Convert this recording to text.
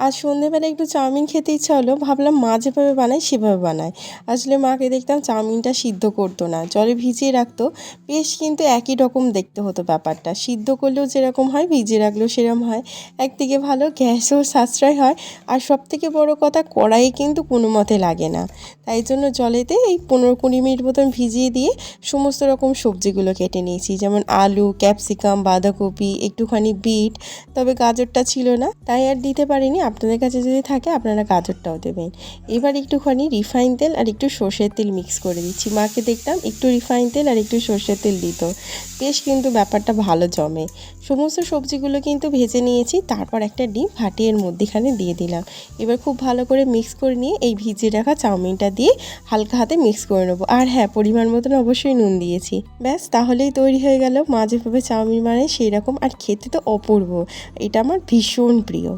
আজ সন্ধেবেলা একটু চাউমিন খেতে ইচ্ছা হলো, ভাবলাম মা যেভাবে বানায় সেভাবে বানায়। আসলে মাকে দেখতাম চাউমিনটা সিদ্ধ করতো না, জলে ভিজিয়ে রাখতো। বেশ কিন্তু একই রকম দেখতে হতো ব্যাপারটা, সিদ্ধ করলেও যেরকম হয় ভিজিয়ে রাখলেও সেরকম হয়। একদিকে ভালো গ্যাসও সাশ্রয় হয়, আর সবথেকে বড় কথা কড়াইয়ে কিন্তু কোনো মতে লাগে না। তাই জন্য জলেতে এই 15-20 মিনিট মতন ভিজিয়ে দিয়ে সমস্ত রকম সবজিগুলো কেটে নিয়েছি, যেমন আলু, ক্যাপসিকাম, বাঁধাকপি, একটুখানি বিট। তবে গাজরটা ছিল না, তাই আর দিতে পারিনি। আপনাদের কাছে যদি থাকে আপনারা গাজরটাও দেবেন। এবার একটুখানি রিফাইন তেল আর একটু সর্ষের তেল মিক্স করে দিচ্ছি। মাকে দেখতাম একটু রিফাইন তেল আর একটু সর্ষের তেল দিত, বেশ কিন্তু ব্যাপারটা ভালো জমে। সমস্ত সবজিগুলো কিন্তু ভেজে নিয়েছি, তারপর একটা ডিম ফাটিয়ে এর মধ্যেখানে দিয়ে দিলাম। এবার খুব ভালো করে মিক্স করে নিয়ে এই ভিজিয়ে রাখা চাউমিনটা দিয়ে হালকা হাতে মিক্স করে নেবো। আর হ্যাঁ, পরিমাণ মতন অবশ্যই নুন দিয়েছি। ব্যাস, তাহলেই তৈরি হয়ে গেল মা যেভাবে চাউমিন বানায় সেই রকম, আর খেতে তো অপূর্ব। এটা আমার ভীষণ প্রিয়।